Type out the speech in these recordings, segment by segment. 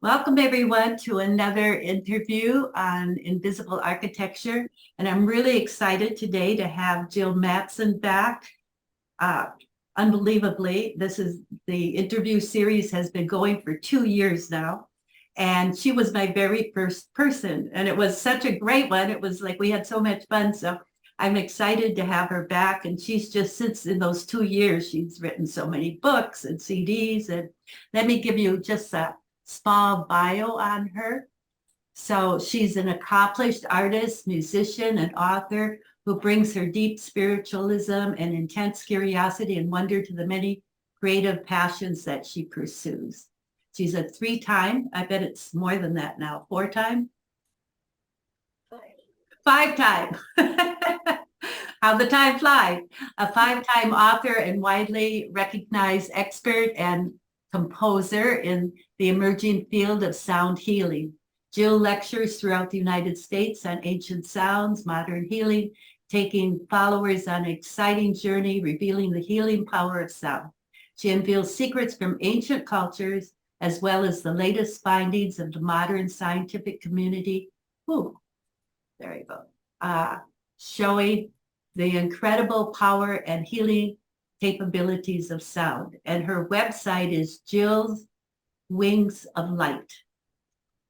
Welcome everyone to another interview on invisible architecture. And I'm really excited today to have Jill Mattson back. Uh, Unbelievably, the interview series has been going for 2 years now. And she was my very first person. And it was such a great one. It was like we had so much fun. So I'm excited to have her back. And she's just, since in those 2 years, she's written so many books and CDs. And let me give you just a small bio on her. So she's an accomplished artist, musician, and author who brings her deep spiritualism and intense curiosity and wonder to the many creative passions that she pursues. She's a three-time, I bet it's more than that now, four-time? Five-time. How the time flies. A five-time author and widely recognized expert and composer in the emerging field of sound healing. Jill lectures throughout the United States on ancient sounds, modern healing, taking followers on an exciting journey, revealing the healing power of sound. She unveils secrets from ancient cultures, as well as the latest findings of the modern scientific community. Ooh, there you go. Showing the incredible power and healing capabilities of sound. And her website is Jill's Wings of Light.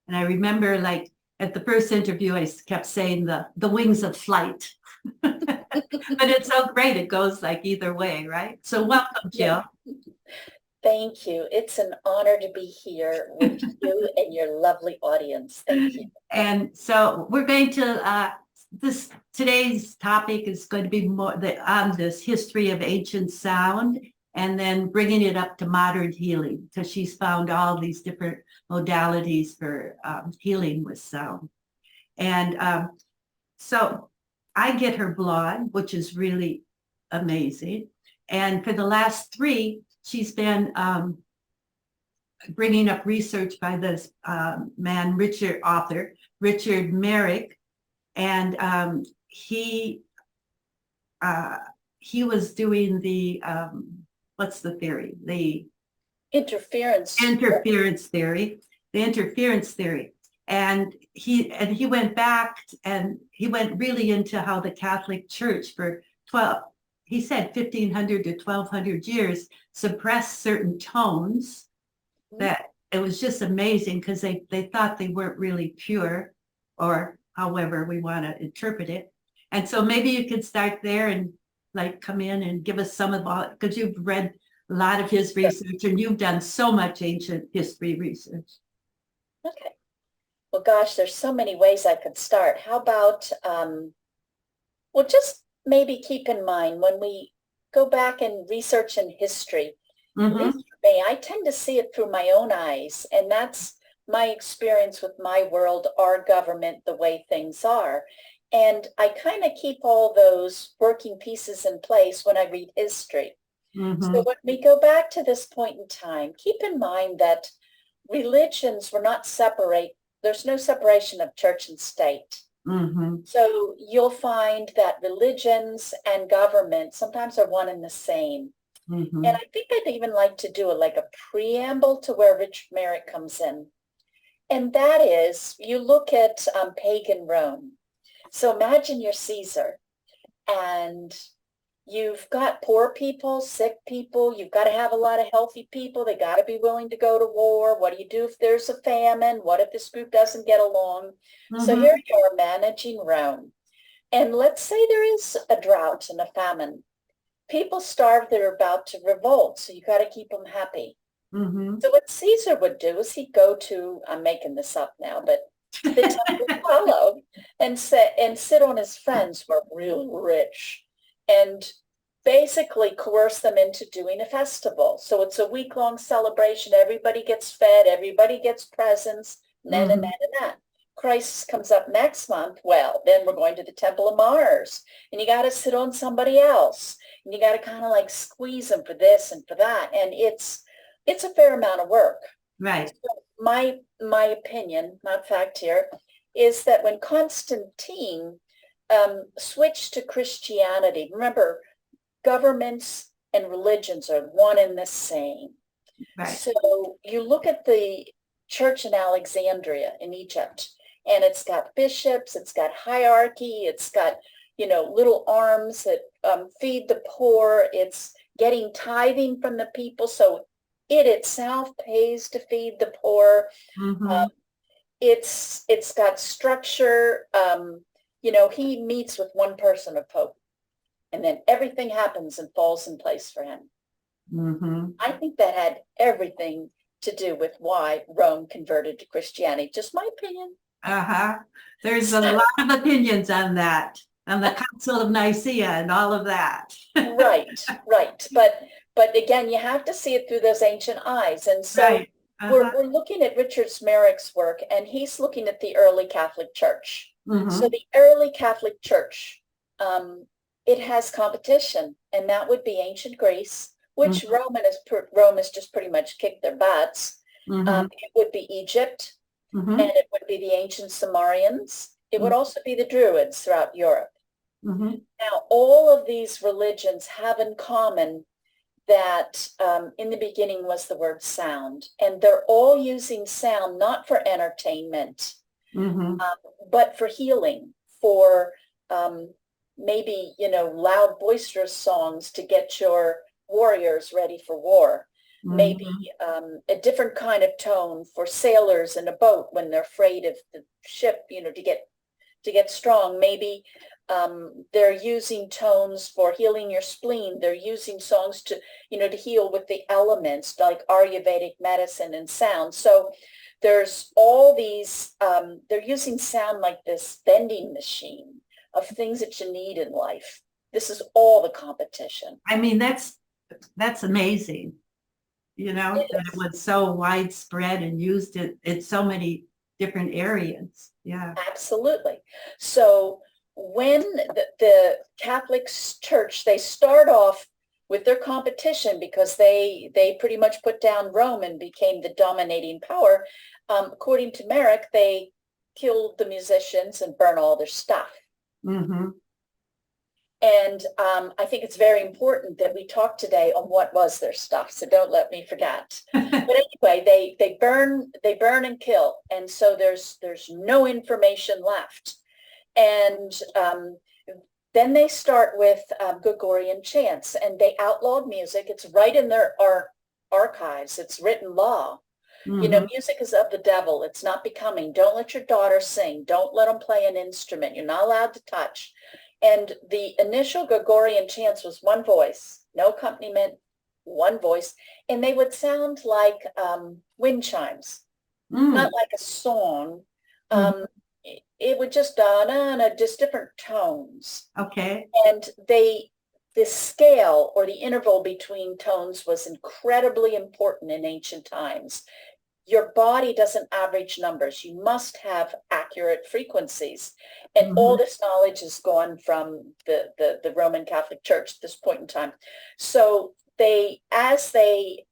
And I remember, like, at the first interview, I kept saying the wings of flight. But it's so great. It goes like either way, right? So welcome, Jill. Thank you. It's an honor to be here with you and your lovely audience. Thank you. And so we're going to today's topic is going to be more on this history of ancient sound, and then bringing it up to modern healing, because she's found all these different modalities for healing with sound. And so I get her blog, which is really amazing. And for the last three, she's been bringing up research by this author, Richard Merrick. And he was doing the, what's the theory? The interference theory. The interference theory. And he went back and he went really into how the Catholic Church for 1500 to 1200 years suppressed certain tones. That it was just amazing, because they thought they weren't really pure, or however we want to interpret it. And so maybe you could start there and like come in and give us some of all, because you've read a lot of his research and you've done so much ancient history research. Okay. Well, gosh, there's so many ways I could start. How about, well, just maybe keep in mind when we go back and research in history, at least for me, I tend to see it through my own eyes. And that's my experience with my world, our government, the way things are. And I kind of keep all those working pieces in place when I read history. So when we go back to this point in time, keep in mind that religions were not separate. There's no separation of church and state. So you'll find that religions and government sometimes are one and the same. And I think I'd even like to do a preamble to where Richard Merrick comes in. And that is, you look at pagan Rome. So imagine you're Caesar and you've got poor people, sick people. You've got to have a lot of healthy people. They got to be willing to go to war. What do you do if there's a famine? What if this group doesn't get along? So here you are managing Rome. And let's say there is a drought and a famine. People starve, they're about to revolt. So you got to keep them happy. So what Caesar would do is he'd go to, I'm making this up now, but the temple Apollo and sit on his friends who are real rich and basically coerce them into doing a festival. So it's a week-long celebration. Everybody gets fed, everybody gets presents, and that. Christ comes up next month. Well, then we're going to the Temple of Mars, and you got to sit on somebody else, and you got to kind of like squeeze them for this and for that, and it's a fair amount of work. Right. So my opinion, not fact here, is that when Constantine switched to Christianity, remember, governments and religions are one and the same. Right. So you look at the church in Alexandria in Egypt. And it's got bishops, it's got hierarchy, it's got, little arms that feed the poor. It's getting tithing from the people. So it itself pays to feed the poor. Mm-hmm. It's got structure. He meets with one person of hope, and then everything happens and falls in place for him. Mm-hmm. I think that had everything to do with why Rome converted to Christianity. Just my opinion. Uh-huh. There's a lot of opinions on that, on the Council of Nicaea and all of that. Right. But again, you have to see it through those ancient eyes. And so Right. Uh-huh. we're looking at Richard Smerrick's work, and he's looking at the early Catholic Church. Mm-hmm. So the early Catholic Church, it has competition, and that would be ancient Greece, which Rome has just pretty much kicked their butts. Mm-hmm. It would be Egypt, Mm-hmm. and it would be the ancient Sumerians. It would also be the Druids throughout Europe. Mm-hmm. Now, all of these religions have in common that in the beginning was the word sound, and they're all using sound not for entertainment, Mm-hmm. but for healing, for maybe, loud, boisterous songs to get your warriors ready for war. Mm-hmm. Maybe a different kind of tone for sailors in a boat when they're afraid of the ship, to get strong. Maybe they're using tones for healing your spleen. They're using songs to heal with the elements, like Ayurvedic medicine and sound. So there's all these, they're using sound like this vending machine of things that you need in life. This is all the competition. I mean, that's amazing, that it was so widespread and used in so many different areas. Yeah. Absolutely. So when the Catholic Church, they start off with their competition because they pretty much put down Rome and became the dominating power. According to Merrick, they killed the musicians and burned all their stuff. Mm-hmm. And I think it's very important that we talk today on what was their stuff. So don't let me forget. But anyway, they burn and kill, and so there's no information left. And then they start with Gregorian chants, and they outlawed music. It's right in their archives. It's written law. Mm-hmm. Music is of the devil. It's not becoming. Don't let your daughter sing. Don't let them play an instrument. You're not allowed to touch. And the initial Gregorian chants was one voice, no accompaniment, one voice, and they would sound like wind chimes, not like a song. It would just just different tones. Okay. And the scale or the interval between tones was incredibly important in ancient times. Your body doesn't average numbers. You must have accurate frequencies. And all this knowledge is gone from the Roman Catholic Church at this point in time. So as they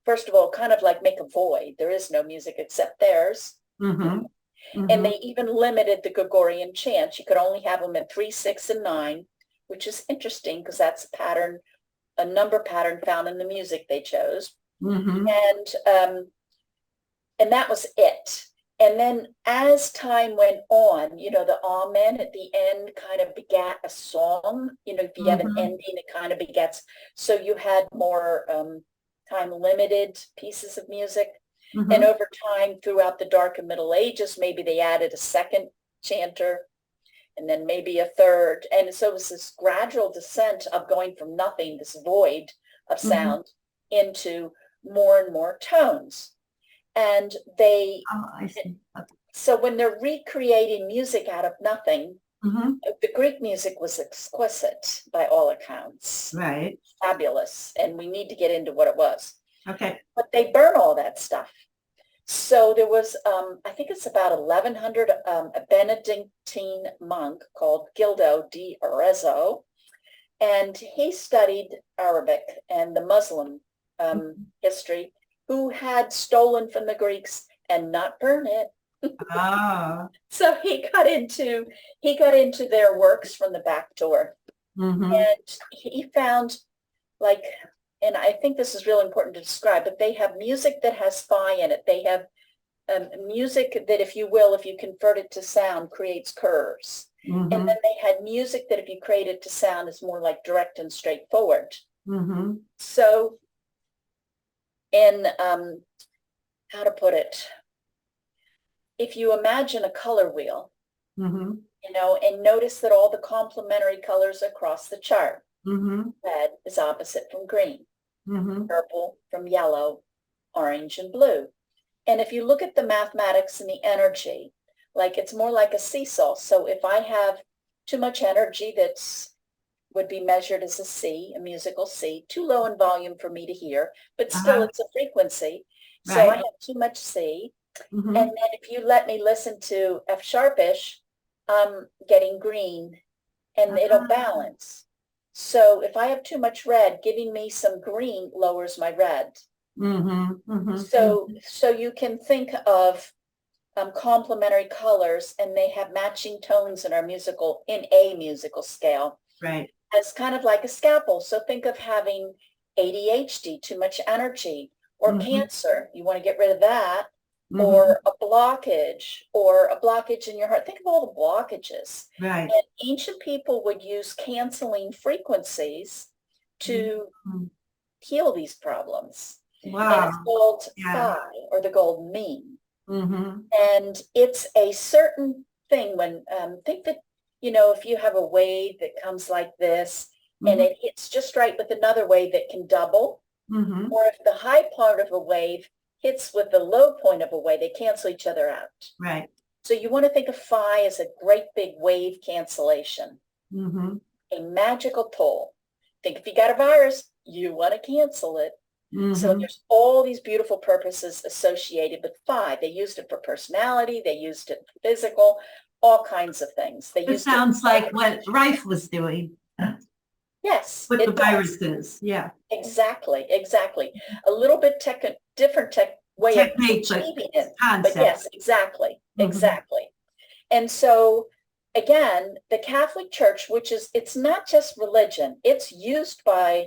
first of all, kind of like make a void. There is no music except theirs. Mm-hmm. Mm-hmm. And they even limited the Gregorian chants. You could only have them at 3, 6, and 9, which is interesting because that's a number pattern found in the music they chose. Mm-hmm. And that was it. And then as time went on, the amen at the end kind of begat a song. If you have an ending, it kind of begets. So you had more time-limited pieces of music. Mm-hmm. And over time, throughout the Dark and Middle Ages, maybe they added a second chanter and then maybe a third. And so it was this gradual descent of going from nothing, this void of sound, into more and more tones. And so when they're recreating music out of nothing, the Greek music was exquisite by all accounts. Right. Fabulous. And we need to get into what it was. Okay. But they burn all that stuff. So there was, I think it's about 1100, a Benedictine monk called Gildo di Arezzo, and he studied Arabic and the Muslim history, who had stolen from the Greeks and not burn it. So he got into their works from the back door. And he found, and I think this is really important to describe, but they have music that has phi in it. They have music that, if you will, if you convert it to sound, creates curves. Mm-hmm. And then they had music that if you create it to sound is more like direct and straightforward. Mm-hmm. So in, how to put it, if you imagine a color wheel, Mm-hmm. and notice that all the complementary colors across the chart, Mm-hmm. red is opposite from green, Mm-hmm. purple from yellow, orange and blue. And if you look at the mathematics and the energy, like it's more like a seesaw. So if I have too much energy would be measured as a C, a musical C, too low in volume for me to hear, but still it's a frequency. So I have too much C. Mm-hmm. And then if you let me listen to F sharpish, I'm getting green and it'll balance. So if I have too much red, giving me some green lowers my red. Mm-hmm. Mm-hmm. So you can think of complementary colors, and they have matching tones in a musical scale. Right. As kind of like a scalpel. So think of having ADHD, too much energy, or cancer. You want to get rid of that, or a blockage in your heart. Think of all the blockages. Right. And ancient people would use canceling frequencies to heal these problems. Wow. And it's called phi, or the golden mean. Mm-hmm. And it's a certain thing when, think that, if you have a wave that comes like this and it hits just right with another wave that can double, or if the high part of a wave hits with the low point of a wave, they cancel each other out. Right. So you want to think of phi as a great big wave cancellation, a magical tool. Think if you got a virus, you want to cancel it. So there's all these beautiful purposes associated with phi. They used it for personality. They used it for physical, all kinds of things. It sounds like what Rife was doing. Yes. With the viruses. Yeah. Exactly. A little bit different way of achieving it. But yes, exactly. And so again, the Catholic Church, it's not just religion, it's used by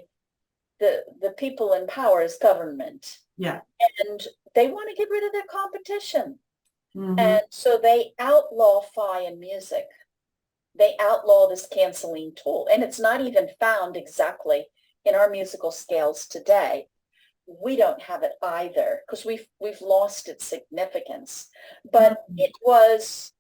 the people in power as government. Yeah. And they want to get rid of their competition. And so they outlaw phi in music. They outlaw this canceling tool. And it's not even found exactly in our musical scales today. We don't have it either because we've lost its significance. But it was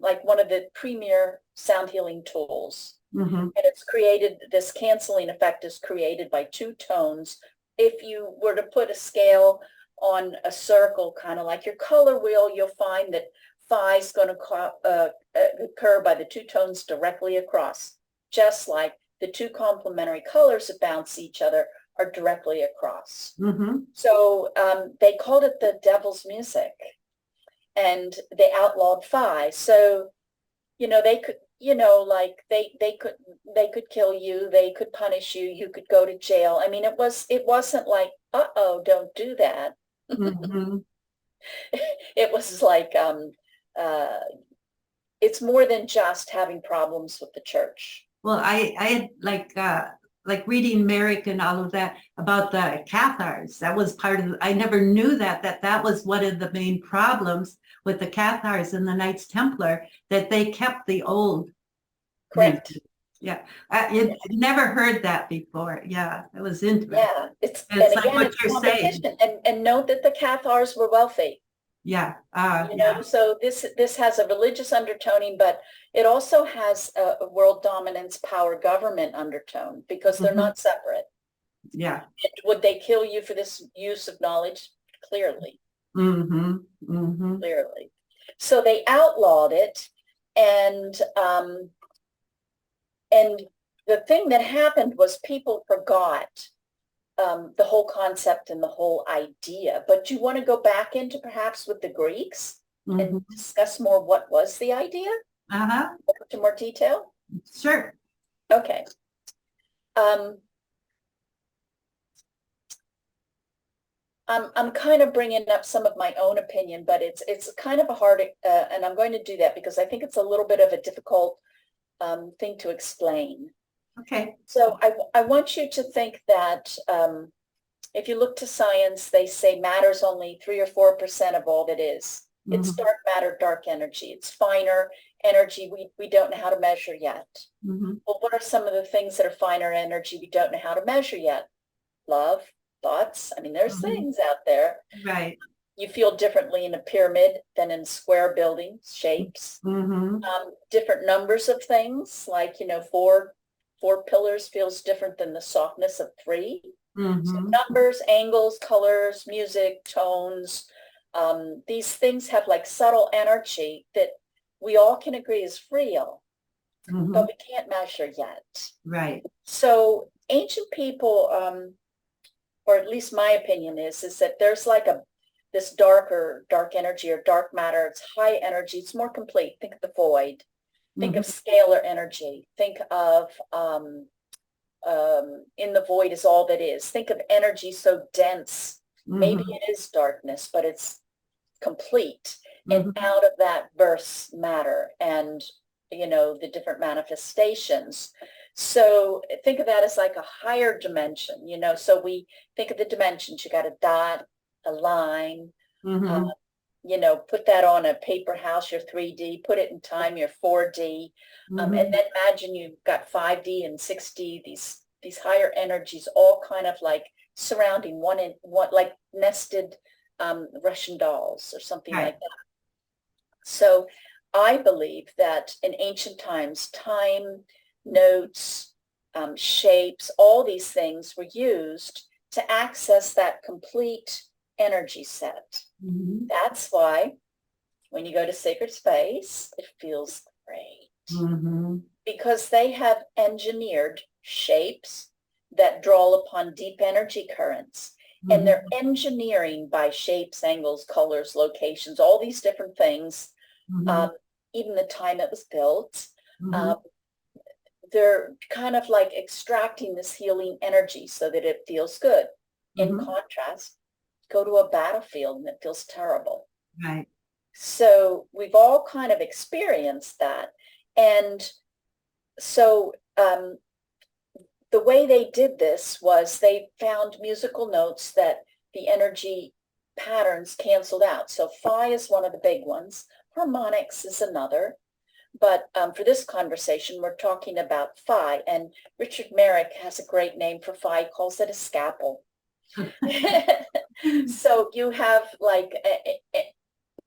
like one of the premier sound healing tools. And it's created, this canceling effect is created by two tones. If you were to put a scale on a circle, kind of like your color wheel, you'll find that phi is going to occur by the two tones directly across, just like the two complementary colors that bounce each other are directly across. So they called it the devil's music, and they outlawed phi. So, they could, like they could kill you, they could punish you, you could go to jail. I mean, it wasn't like, don't do that. It was like, it's more than just having problems with the church. Well, I had like reading Merrick and all of that about the Cathars. That was part of I never knew that was one of the main problems with the Cathars and the Knights Templar, that they kept the old. Correct. Music. Yeah. I never heard that before. Yeah, it was interesting. Yeah, it's like again, what you're saying. And note that the Cathars were wealthy. Yeah. So this has a religious undertoning, but it also has a world dominance, power, government undertone, because they're not separate. Yeah. Would they kill you for this use of knowledge? Clearly. Clearly. So they outlawed it, and the thing that happened was people forgot the whole concept and the whole idea. But do you want to go back into perhaps with the Greeks and discuss more what was the idea? To more detail? Sure. Okay. I'm kind of bringing up some of my own opinion, but it's kind of a hard, and I'm going to do that because I think it's a little bit of a difficult thing to explain. Okay. So I want you to think that if you look to science, they say matter's only 3 or 4% of all that is. It's dark matter, dark energy. It's finer energy we don't know how to measure yet. Well, what are some of the things that are finer energy we don't know how to measure yet? Love, thoughts. I mean, there's things out there. Right. You feel differently in a pyramid than in square building shapes. Different numbers of things, like, you know, four pillars feels different than the softness of 3. So numbers, angles, colors, music, tones, these things have like subtle energy that we all can agree is real, but we can't measure yet. Right. So ancient people, or at least my opinion is that there's like this dark energy or dark matter. It's high energy. It's more complete. Think of the void. Think of scalar energy. Think of in the void is all that is. Think of energy so dense. Maybe it is darkness, but it's complete. And out of that bursts matter and, you know, the different manifestations. So think of that as like a higher dimension, you know. So we think of the dimensions. You got a dot, a line, you know, put that on a paper house, your 3D, put it in time, your 4D, and then imagine you've got 5D and 6D, these higher energies all kind of like surrounding one like nested Russian dolls or something like that. So I believe that in ancient times, time, notes, shapes, all these things were used to access that complete energy set. That's why when you go to sacred space, it feels great because they have engineered shapes that draw upon deep energy currents. And they're engineering by shapes, angles, colors, locations, all these different things, even the time it was built. They're kind of like extracting this healing energy so that it feels good. In contrast, go to a battlefield and it feels terrible. Right. So we've all kind of experienced that. And so the way they did this was they found musical notes that the energy patterns canceled out. So phi is one of the big ones. Harmonics is another. But for this conversation, we're talking about phi. And Richard Merrick has a great name for phi. He calls it a scalpel. So you have like,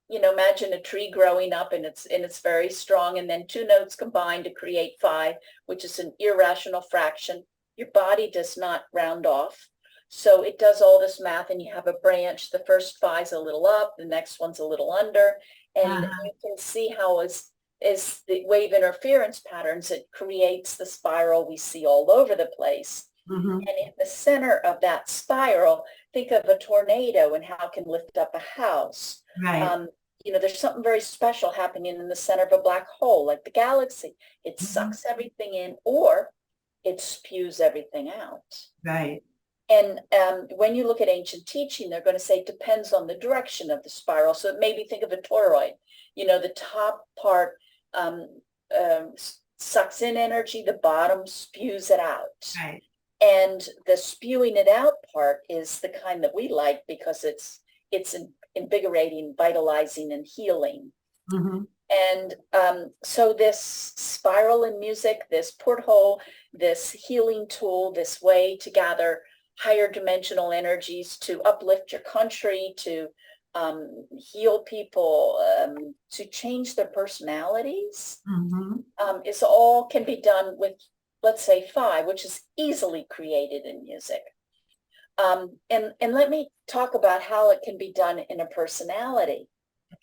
you know, imagine a tree growing up and it's very strong. And then 2 notes combine to create phi, which is an irrational fraction. Your body does not round off. So it does all this math and you have a branch. The first phi is a little up, the next one's a little under. And you can see how is the wave interference patterns, it creates the spiral we see all over the place. And in the center of that spiral, think of a tornado and how it can lift up a house. Right. You know, there's something very special happening in the center of a black hole, like the galaxy. It sucks everything in or it spews everything out. Right. And when you look at ancient teaching, they're going to say it depends on the direction of the spiral. So it maybe think of a toroid. You know, the top part sucks in energy, the bottom spews it out. Right. And the spewing it out part is the kind that we like because it's invigorating, vitalizing, and healing. And so this spiral in music, this porthole, this healing tool, this way to gather higher dimensional energies, to uplift your country, to heal people, to change their personalities, is all can be done with, let's say, phi, which is easily created in music. And let me talk about how it can be done in a personality.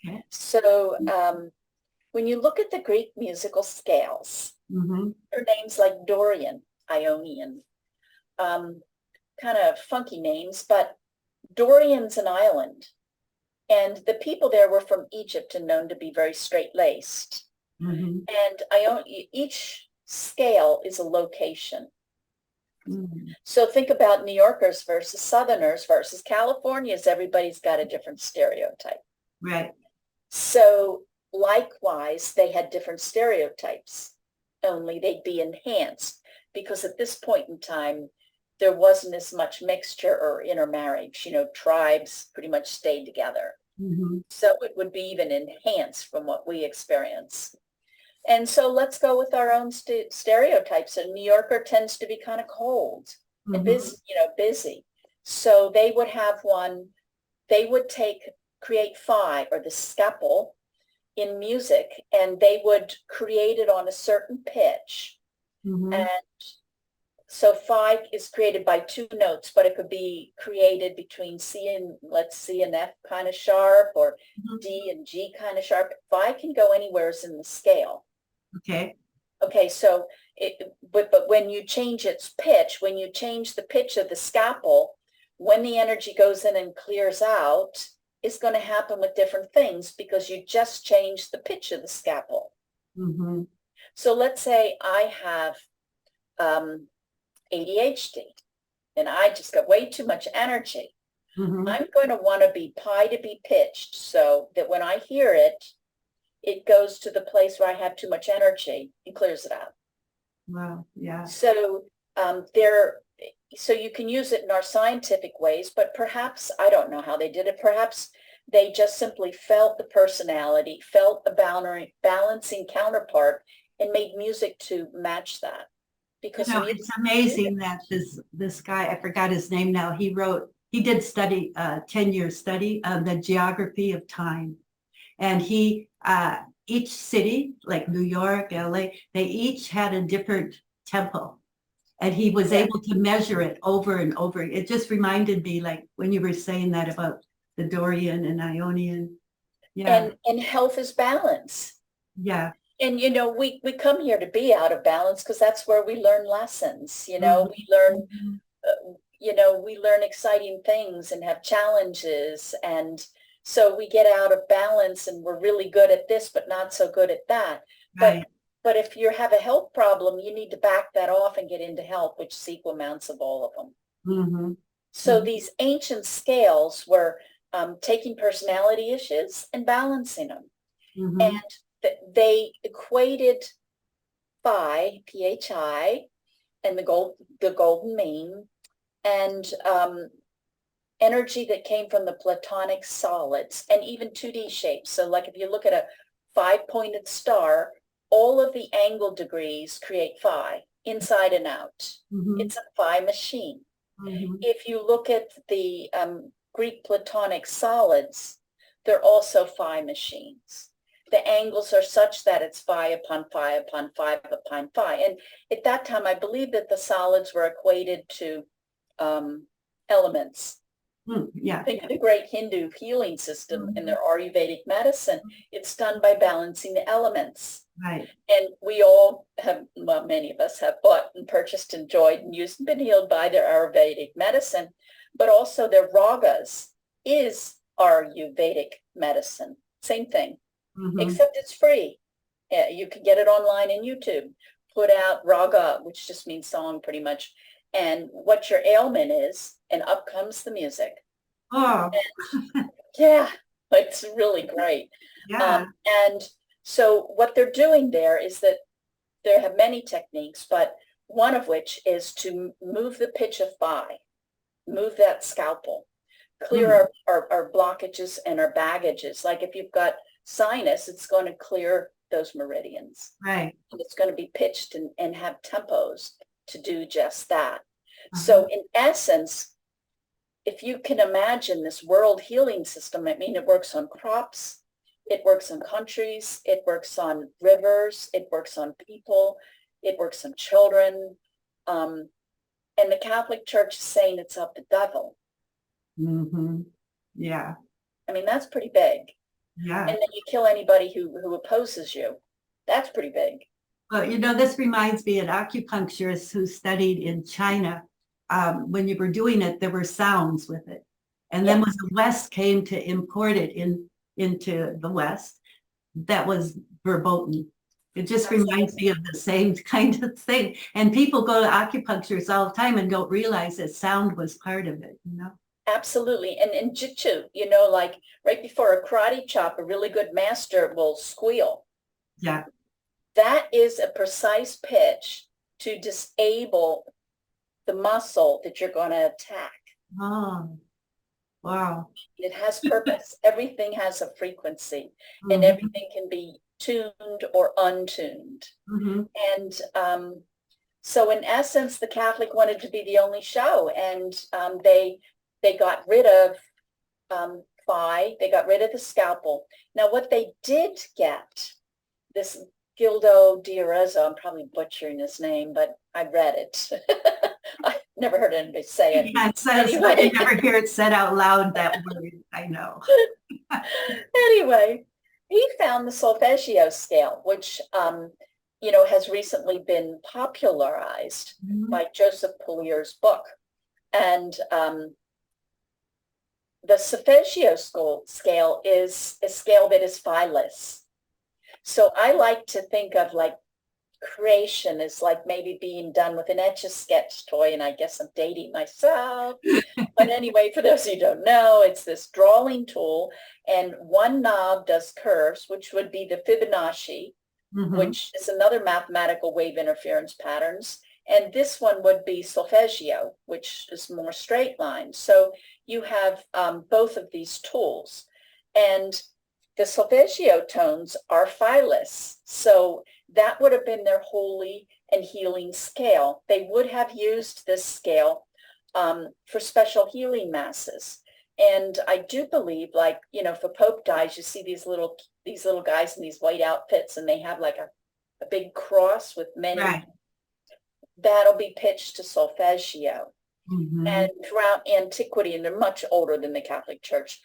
Okay. So when you look at the Greek musical scales, there are names like Dorian, Ionian, kind of funky names, but Dorian's an island. And the people there were from Egypt and known to be very straight-laced. And each scale is a location. So think about New Yorkers versus Southerners versus Californians. Everybody's got a different stereotype. Right. So likewise, they had different stereotypes, only they'd be enhanced because at this point in time, there wasn't as much mixture or intermarriage. Tribes pretty much stayed together. Mm-hmm. So it would be even enhanced from what we experience. And so let's go with our own stereotypes. A New Yorker tends to be kind of cold and busy. So they would have one, they would create phi, or the scalpel, in music, and they would create it on a certain pitch. And so phi is created by 2 notes, but it could be created between C and F kind of sharp, or D and G kind of sharp. Phi can go anywhere in the scale. Okay, so but when you change its pitch, when you change the pitch of the scalpel, when the energy goes in and clears out, it's going to happen with different things, because you just changed the pitch of the scalpel. So let's say I have ADHD and I just got way too much energy. I'm going to want to be pi to be pitched, so that when I hear it, it goes to the place where I have too much energy and clears it out. Wow. Yeah. So so you can use it in our scientific ways, but perhaps, I don't know how they did it. Perhaps they just simply felt the personality, felt a balancing counterpart, and made music to match that. Because it's amazing that this guy, I forgot his name now, he did study 10-year study of the geography of time. And each city, like New York, LA, they each had a different tempo. And he was able to measure it over and over. It just reminded me, like when you were saying that about the Dorian and Ionian. Yeah. And health is balance. Yeah. And, we come here to be out of balance, because that's where we learn lessons. We learn, we learn exciting things and have challenges. And so we get out of balance, and we're really good at this, but not so good at that. Right. But if you have a health problem, you need to back that off and get into health, which is equal amounts of all of them. So these ancient scales were taking personality issues and balancing them. And they equated phi, phi, and the golden mean, and energy that came from the platonic solids, and even 2D shapes. So like if you look at a 5-pointed star, all of the angle degrees create phi, inside and out. It's a phi machine. If you look at the Greek platonic solids, they're also phi machines. The angles are such that it's phi upon phi upon phi upon phi. And at that time, I believe that the solids were equated to elements. Think of the great Hindu healing system in their Ayurvedic medicine. It's done by balancing the elements. Right. And we all have, well, many of us have bought and purchased, enjoyed, and used and been healed by their Ayurvedic medicine, but also their ragas is Ayurvedic medicine. Same thing, except it's free. You can get it online in YouTube. Put out raga, which just means song pretty much, and what your ailment is, and up comes the music. Oh. And, yeah, it's really great. Yeah. And so what they're doing there is that they have many techniques, but one of which is to move the pitch of phi, move that scalpel, clear our blockages and our baggages. Like if you've got sinus, it's going to clear those meridians. Right. And it's going to be pitched and have tempos to do just that. So in essence, if you can imagine this world healing system, I mean, it works on crops, it works on countries, it works on rivers, it works on people, it works on children. And the Catholic Church is saying it's of the devil. Yeah. I mean, that's pretty big. Yeah. And then you kill anybody who opposes you. That's pretty big. Well, this reminds me of acupuncturists who studied in China. When you were doing it, there were sounds with it. And then when the West came to import it into the West, that was verboten. It just reminds me of the same kind of thing. And people go to acupuncturists all the time and don't realize that sound was part of it, Absolutely. And in jitsu, like right before a karate chop, a really good master will squeal. Yeah. That is a precise pitch to disable the muscle that you're going to attack. Oh, wow. It has purpose. Everything has a frequency, and Mhm. everything can be tuned or untuned. Mhm. And so in essence, the Catholic wanted to be the only show, and they got rid of phi, they got rid of the scalpel. Now, what they did get, this Gildo Diarezzo, I'm probably butchering his name, but I read it. I never heard anybody say it. Yeah, it says, I Anyway. never hear it said out loud, that word. I know. Anyway, he found the solfeggio scale, which has recently been popularized Mhm. by Joseph Pullier's book. And the solfeggio scale is a scale that is phyllis. So I like to think of like creation as like maybe being done with an Etch-a-Sketch toy, and I guess I'm dating myself. But anyway, for those who don't know, it's this drawing tool, and one knob does curves, which would be the Fibonacci, Mhm. which is another mathematical wave interference patterns. And this one would be solfeggio, which is more straight lines. So you have both of these tools. And the solfeggio tones are phyllis. So that would have been their holy and healing scale. They would have used this scale for special healing masses. And I do believe, like, if a pope dies, you see these little guys in these white outfits, and they have like a big cross with many. Right. That'll be pitched to solfeggio. Mhm. And throughout antiquity, and they're much older than the Catholic Church,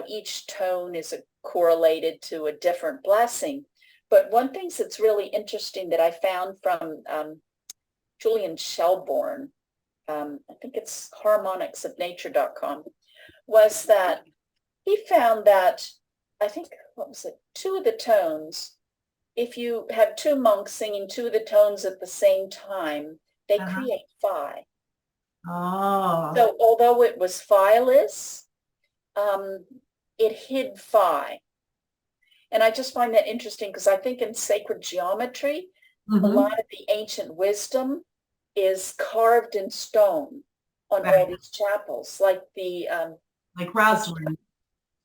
each tone is correlated to a different blessing. But one thing that's really interesting that I found from Julian Shelbourne, I think it's harmonicsofnature.com, was that he found that, I think, what was it, two of the tones, if you have two monks singing two of the tones at the same time, they Uh-huh. create phi. Oh. So although it was phyllis, it hid phi. And I just find that interesting because I think in sacred geometry, a Mhm. lot of the ancient wisdom is carved in stone on all Right. these chapels, like Like Rosalind.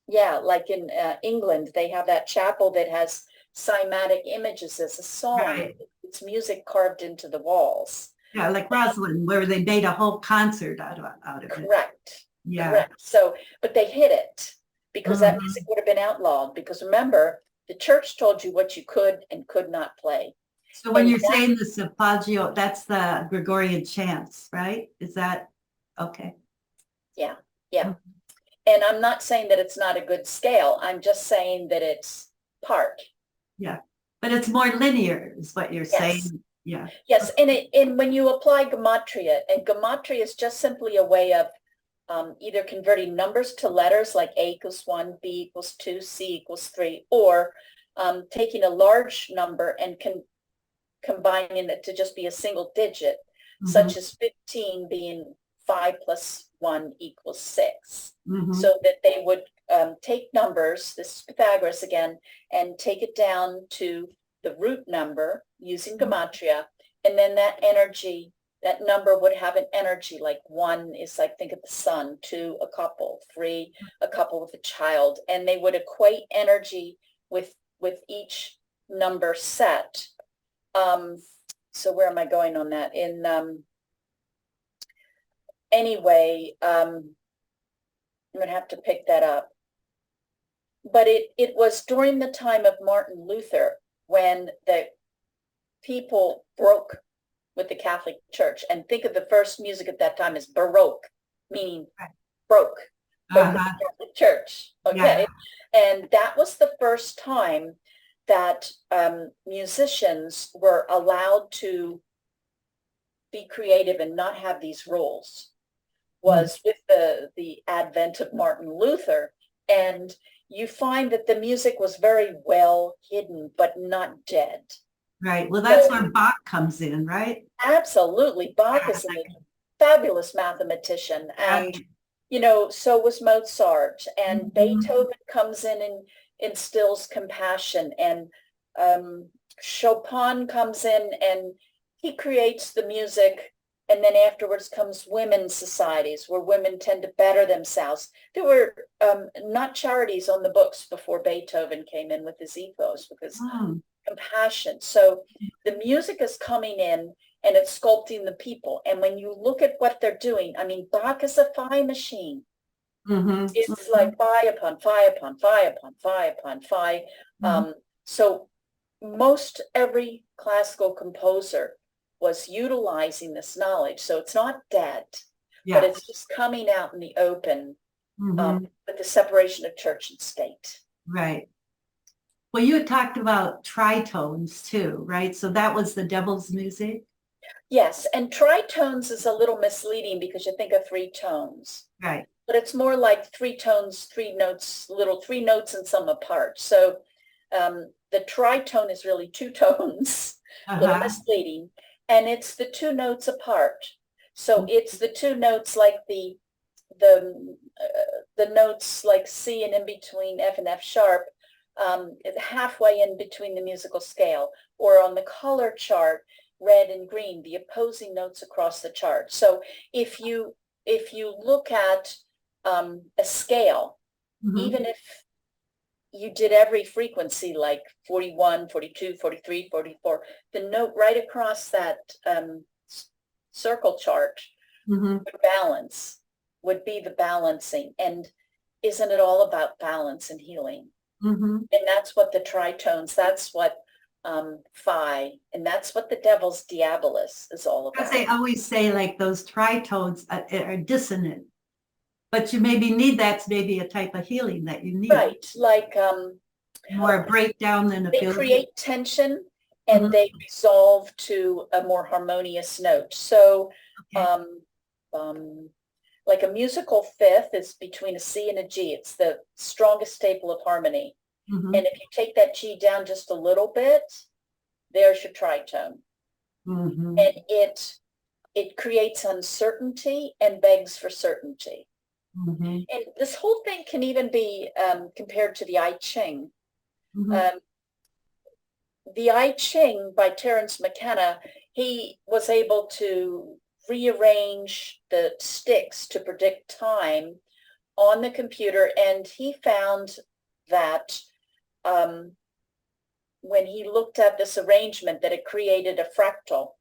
like in England, they have that chapel that has cymatic images as a song. Right. It's music carved into the walls. Yeah, like Rosalind, where they made a whole concert out of it. Correct. Yeah. Correct. So, but they hid it because that Mhm. music would have been outlawed. Because remember, the church told you what you could and could not play. So when And you're saying the solfeggio, that's the Gregorian chants, right? Is that okay? yeah, yeah. Mhm. And I'm not saying that it's not a good scale. I'm just saying that it's part. Yeah, but it's more linear, is what you're Yes. saying. Yeah. Yes, and when you apply gematria, and gematria is just simply a way of either converting numbers to letters like A equals 1, B equals 2, C equals 3, or taking a large number and combining it to just be a single digit, Mhm. such as 15 being 5 plus 1 equals 6. Mhm. So that they would take numbers, this is Pythagoras again, and take it down to the root number using gematria, and then that energy, that number would have an energy, like 1 is like, think of the sun, 2 a couple, 3 a couple with a child, and they would equate energy with each number set. So where am I going on that? In anyway, I'm gonna have to pick that up. But it was during the time of Martin Luther when the people broke with the Catholic Church. And think of the first music at that time as Baroque, meaning broke with the Catholic Church. Okay. Yeah. And that was the first time that musicians were allowed to be creative and not have these rules, was with the advent of Martin Luther. And you find that the music was very well hidden, but not dead. Right. Well, that's where Bach comes in, right? Absolutely. Bach is a fabulous mathematician. And, so was Mozart. And Beethoven comes in and instills compassion. And Chopin comes in and he creates the music And then afterwards comes women's societies where women tend to better themselves. There were not charities on the books before Beethoven came in with his ethos, because compassion. So the music is coming in and it's sculpting the people. And when you look at what they're doing, I mean, Bach is a phi machine. It's like phi upon phi upon phi upon phi upon phi. So most every classical composer was utilizing this knowledge. So it's not dead, but it's just coming out in the open with the separation of church and state. Right. Well, you had talked about tritones too, right? So that was the devil's music? Yes, and tritones is a little misleading because you think of three tones. Right. But it's more like three tones, three notes, little three notes and some apart. So the tritone is really two tones, a little misleading, and it's the two notes apart. So it's the two notes like the notes like C and in between F and F sharp, halfway in between the musical scale, or on the color chart, red and green, the opposing notes across the chart. So if you look at a scale, even if you did every frequency like 41, 42, 43, 44, the note right across that circle chart would be the balancing. And isn't it all about balance and healing? And that's what the tritones, that's what phi, and that's what the devil's diabolus is all about. Because they always say like those tritones are dissonant, but you maybe need, that's maybe a type of healing that you need. Right, like more a breakdown than a they create tension and they resolve to a more harmonious note. So like a musical fifth is between a C and a G. It's the strongest staple of harmony. And if you take that G down just a little bit, there's your tritone. And it creates uncertainty and begs for certainty. And this whole thing can even be compared to the I Ching. The I Ching by Terence McKenna, he was able to rearrange the sticks to predict time on the computer, and he found that when he looked at this arrangement, that it created a fractal,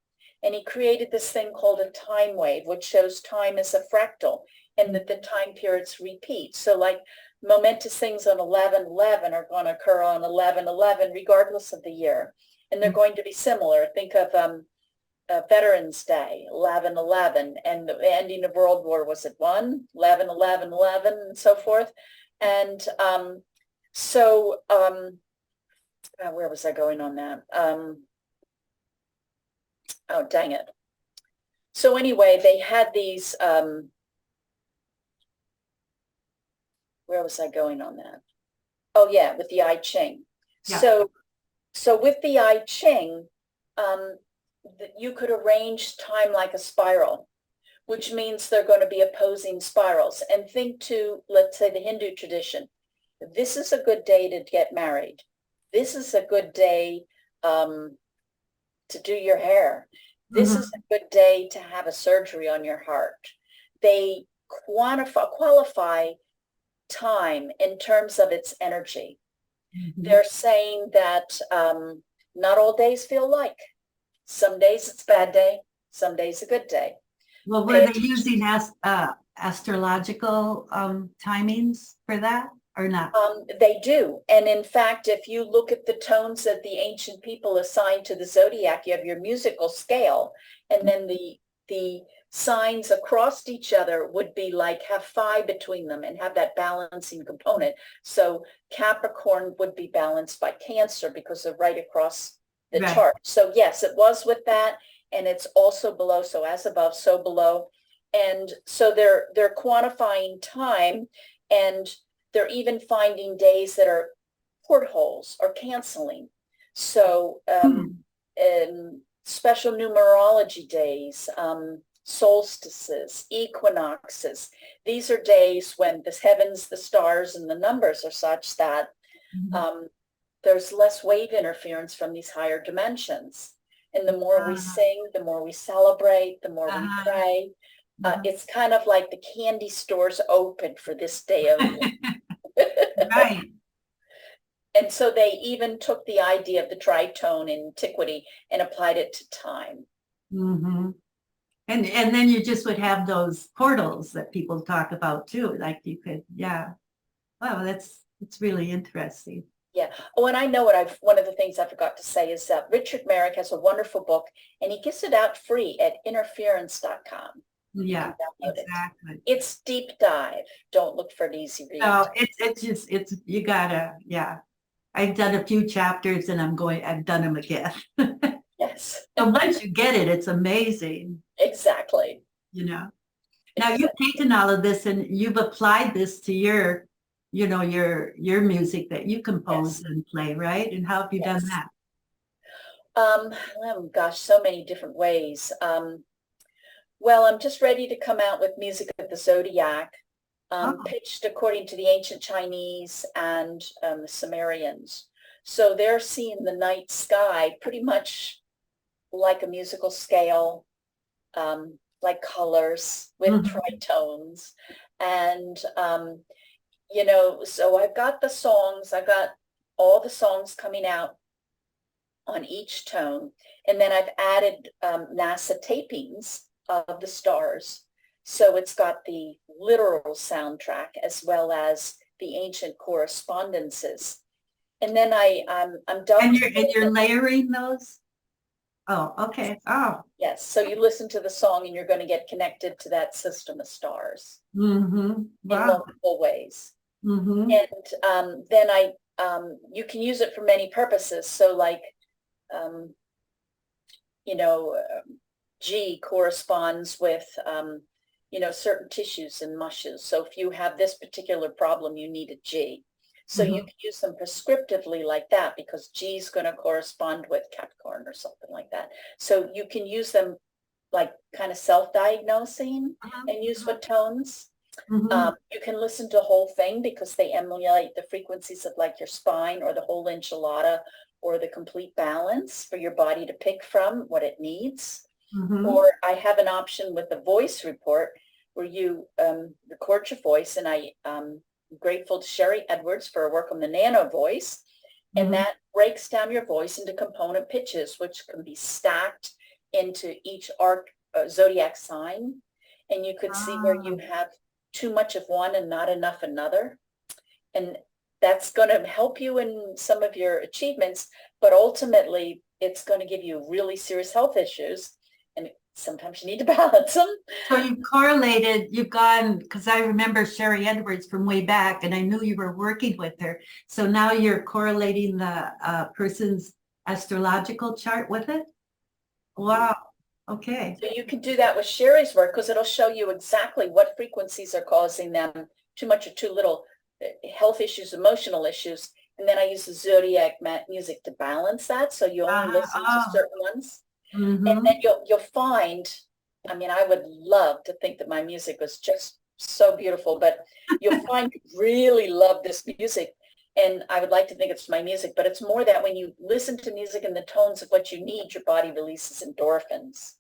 and he created this thing called a time wave, which shows time as a fractal, and that the time periods repeat. So like momentous things on 11/11 are going to occur on 11/11 regardless of the year, and they're going to be similar. Think of Veterans Day, 11/11, and the ending of World War was at 11/11, and so forth. And where was I going on that? Oh, dang it. So anyway, they had these, where was I going on that? Oh yeah, with the I Ching. So with the I Ching, you could arrange time like a spiral, which means they're going to be opposing spirals. And think to, let's say, the Hindu tradition. This is a good day to get married. This is a good day to do your hair. This is a good day to have a surgery on your heart. They qualify time in terms of its energy. They're saying that not all days feel alike. Some days it's a bad day, some days a good day. Well, were they using astrological timings for that or not? They do. And in fact, if you look at the tones that the ancient people assigned to the zodiac, you have your musical scale, and then the signs across each other would be like have phi between them and have that balancing component. So Capricorn would be balanced by Cancer because they're right across the chart. So yes, it was with that, and it's also below. So as above, so below. And so they're quantifying time, and they're even finding days that are portholes or canceling. So special numerology days, solstices, equinoxes. These are days when the heavens, the stars, and the numbers are such that there's less wave interference from these higher dimensions. And the more we sing, the more we celebrate, the more we pray. It's kind of like the candy stores open for this day only. Right. And so they even took the idea of the tritone in antiquity and applied it to time. Mm-hmm. And then you just would have those portals that people talk about too. Like you could, yeah. Wow, it's really interesting. Yeah. Oh, and I know one of the things I forgot to say is that Richard Merrick has a wonderful book and he gives it out free at interference.com. Yeah, exactly. It's deep dive. Don't look for an easy read. Oh, it's you gotta, yeah. I've done a few chapters and I've done them again. Yes. But once you get it, it's amazing. Exactly. You know. Now you've taken all of this and you've applied this to your, your music that you compose and play, right? And how have you done that? Oh gosh, so many different ways. Well, I'm just ready to come out with music of the zodiac, pitched according to the ancient Chinese and the Sumerians. So they're seeing the night sky pretty much like a musical scale, like colors with tritones. And, so I've got all the songs coming out on each tone. And then I've added NASA tapings of the stars. So it's got the literal soundtrack as well as the ancient correspondences. And then I'm done. And you're layering those? Oh, okay. Oh. Yes. So you listen to the song and you're going to get connected to that system of stars in multiple ways. And then you can use it for many purposes. So like, G corresponds with, certain tissues and mushes. So if you have this particular problem, you need a G. So you can use them prescriptively like that because G is going to correspond with Capricorn or something like that. So you can use them like kind of self-diagnosing and use what tones. You can listen to the whole thing because they emulate the frequencies of like your spine or the whole enchilada or the complete balance for your body to pick from what it needs. Or I have an option with the voice report where you record your voice, and I'm grateful to Sherry Edwards for her work on the nano voice, and that breaks down your voice into component pitches, which can be stacked into each zodiac sign, and you could see where you have too much of one and not enough another, and that's going to help you in some of your achievements, but ultimately it's going to give you really serious health issues. And sometimes you need to balance them. So you've gone, because I remember Sherry Edwards from way back, and I knew you were working with her. So now you're correlating the person's astrological chart with it? Wow. Okay. So you can do that with Sherry's work because it'll show you exactly what frequencies are causing them too much or too little health issues, emotional issues. And then I use the zodiac music to balance that. So you only listen to certain ones. And then you'll find, I mean, I would love to think that my music was just so beautiful, but you'll find you really love this music. And I would like to think it's my music, but it's more that when you listen to music in the tones of what you need, your body releases endorphins.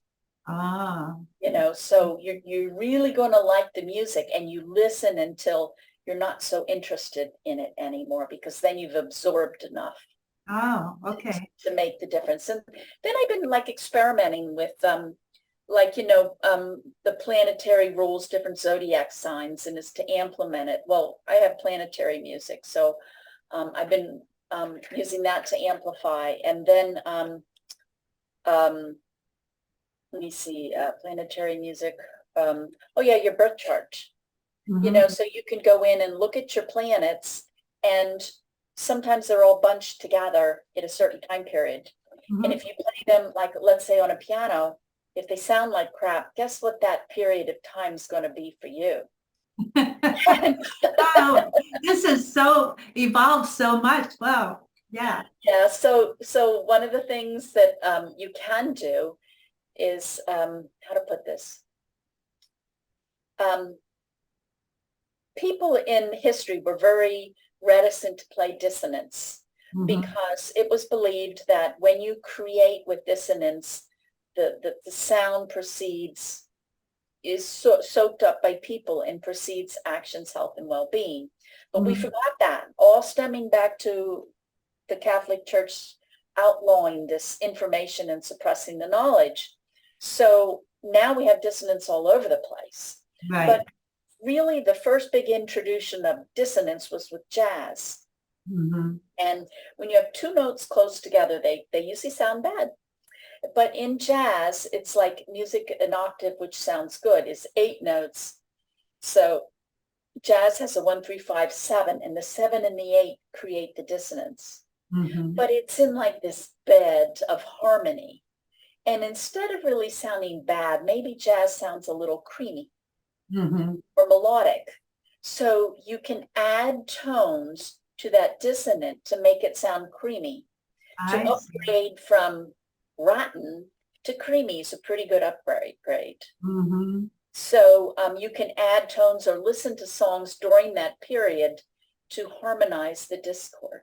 So you're really going to like the music, and you listen until you're not so interested in it anymore, because then you've absorbed enough. Oh, okay. To make the difference. And then I've been like experimenting with the planetary rules, different zodiac signs, and is to implement it. Well, I have planetary music, so I've been using that to amplify. And then let me see, planetary music. Your birth chart. So you can go in and look at your planets, and sometimes they're all bunched together at a certain time period. And if you play them, like, let's say on a piano, if they sound like crap, guess what that period of time is going to be for you? Wow, this is so evolved so much. Wow. Yeah. Yeah. So one of the things that you can do is, how to put this? People in history were very reticent to play dissonance. because it was believed that when you create with dissonance, the sound is soaked up by people and precedes actions, health, and well-being. But we forgot that, all stemming back to the Catholic Church outlawing this information and suppressing the knowledge. So now we have dissonance all over the place. Right. But really the first big introduction of dissonance was with jazz. And when you have two notes close together, they usually sound bad. But in jazz, it's like music, an octave, which sounds good, is 8 notes. So jazz has a 1, 3, 5, 7, and the 7 and the 8 create the dissonance. But it's in like this bed of harmony. And instead of really sounding bad, maybe jazz sounds a little creamy or melodic. So you can add tones to that dissonant to make it sound creamy. To upgrade from rotten to creamy is a pretty good upgrade. So you can add tones or listen to songs during that period to harmonize the discord.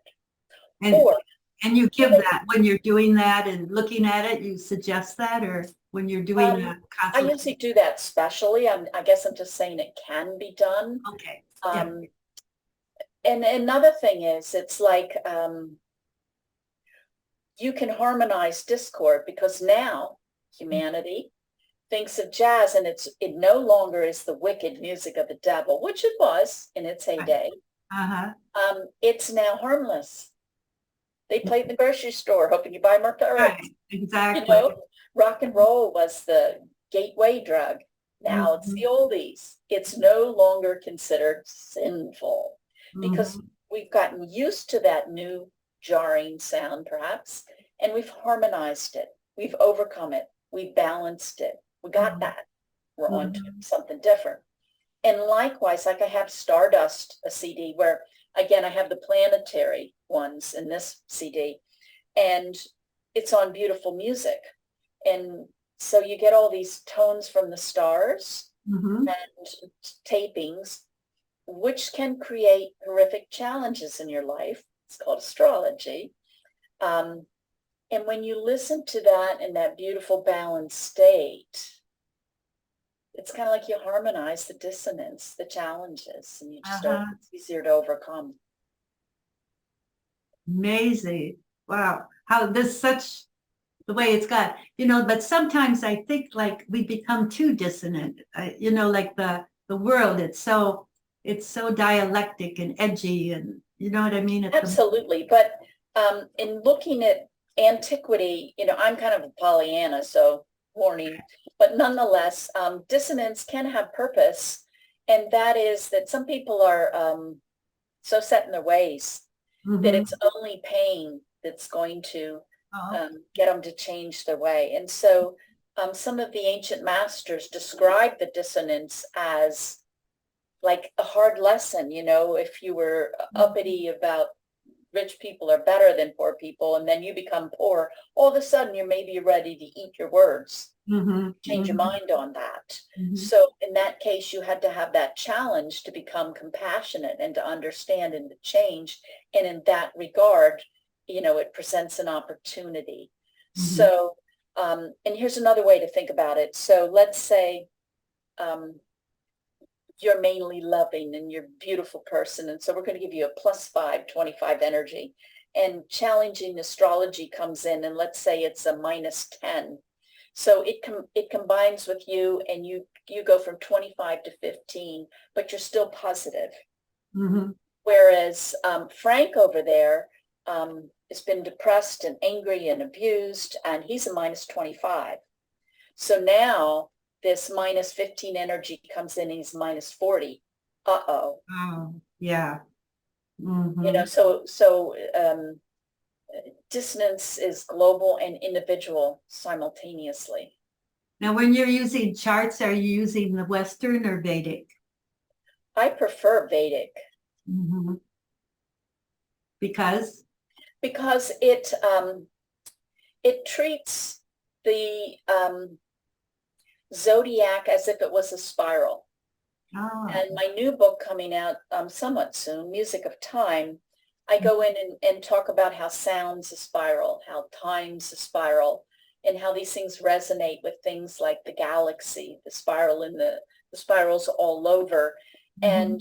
And you give that when you're doing that and looking at it, you suggest that, or when you're doing a I usually do that specially. I guess I'm just saying it can be done. Okay. And another thing is, it's like you can harmonize discord, because now humanity thinks of jazz and it no longer is the wicked music of the devil, which it was in its heyday. It's now harmless. They play in the grocery store, hoping you buy more carrots. Right, exactly. You know, rock and roll was the gateway drug. Now it's the oldies. It's no longer considered sinful because we've gotten used to that new jarring sound, perhaps, and we've harmonized it. We've overcome it. We balanced it. We got that. We're on to something different. And likewise, like I have Stardust, a CD where, again, I have the planetary ones in this CD, and it's on beautiful music. And so you get all these tones from the stars and tapings, which can create horrific challenges in your life. It's called astrology. And when you listen to that in that beautiful balanced state, it's kind of like you harmonize the dissonance, the challenges, and you just it's easier to overcome. Amazing. Wow. How this such the way it's got, but sometimes I think like we become too dissonant, like the world, it's so dialectic and edgy, and you know what I mean? Absolutely. But in looking at antiquity, I'm kind of a Pollyanna, so warning, but nonetheless, dissonance can have purpose. And that is that some people are so set in their ways that it's only pain that's going to get them to change their way. And so some of the ancient masters describe the dissonance as like a hard lesson. If you were uppity about rich people are better than poor people, and then you become poor, all of a sudden you're maybe ready to eat your words, change your mind on that. So in that case, you had to have that challenge to become compassionate and to understand and to change. And in that regard, it presents an opportunity. So, and here's another way to think about it. So let's say you're mainly loving and you're a beautiful person. And so we're going to give you a +5, 25 energy, and challenging astrology comes in. And let's say it's a -10. So it combines with you, and you go from 25 to 15, but you're still positive. Whereas Frank over there has been depressed and angry and abused, and he's a -25. So now this -15 energy comes in, and he's -40. Oh, yeah. So dissonance is global and individual simultaneously. Now, when you're using charts, are you using the Western or Vedic? I prefer Vedic. Because it treats the zodiac as if it was a spiral. And my new book coming out somewhat soon, Music of Time, I go in and talk about how sound's a spiral, how time's a spiral, and how these things resonate with things like the galaxy, the spiral and the spirals all over. And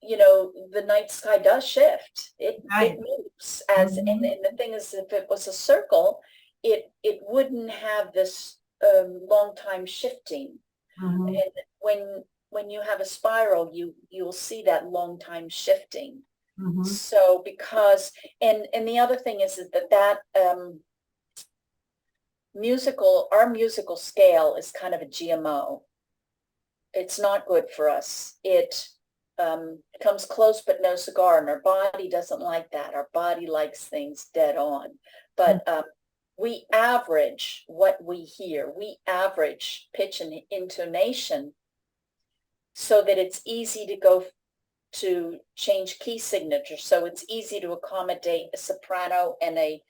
you know, the night sky does shift. It moves as, and the thing is, if it was a circle, it wouldn't have this long time shifting. And when you have a spiral, you'll see that long time shifting. So because, and the other thing is that our musical scale is kind of a GMO. It's not good for us. It comes close but no cigar, and our body doesn't like that. Our body likes things dead on. But we average what we hear. We average pitch and intonation so that it's easy to go to change key signature. So it's easy to accommodate a soprano and a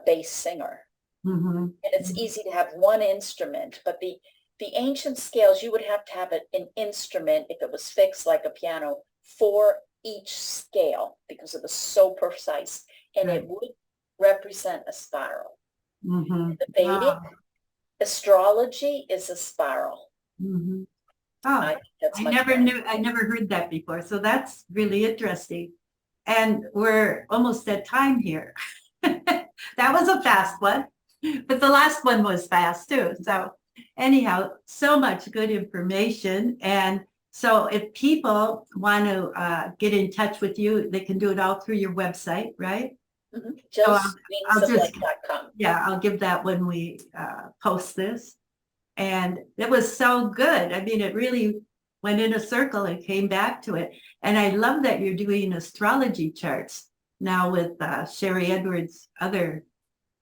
bass singer. And it's easy to have one instrument, but the ancient scales, you would have to have an instrument, if it was fixed like a piano, for each scale, because it was so precise, and it would represent a spiral. The Vedic astrology is a spiral. I never heard that before. So that's really interesting. And we're almost at time here. That was a fast one, but the last one was fast too. So anyhow, so much good information. And so if people want to get in touch with you, they can do it all through your website, right? I'll give that when we post this. And it was so good. I mean, it really went in a circle and came back to it. And I love that you're doing astrology charts now with Sherry Edwards' other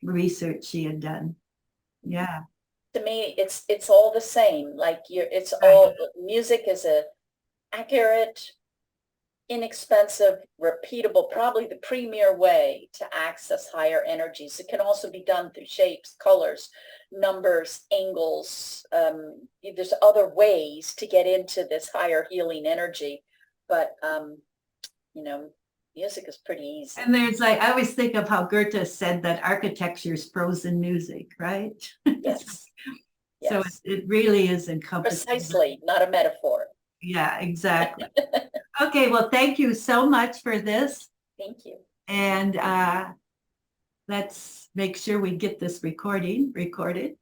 research she had done. Yeah. To me, it's all the same. Like it's all, music is a accurate, inexpensive, repeatable, probably the premier way to access higher energies. It can also be done through shapes, colors, numbers, angles. There's other ways to get into this higher healing energy, but you know, music is pretty easy. And there's like, I always think of how Goethe said that architecture is frozen music, right? Yes. So it really is encompassing. Precisely, not a metaphor. Yeah, exactly. Okay, well, thank you so much for this. Thank you. And let's make sure we get this recorded.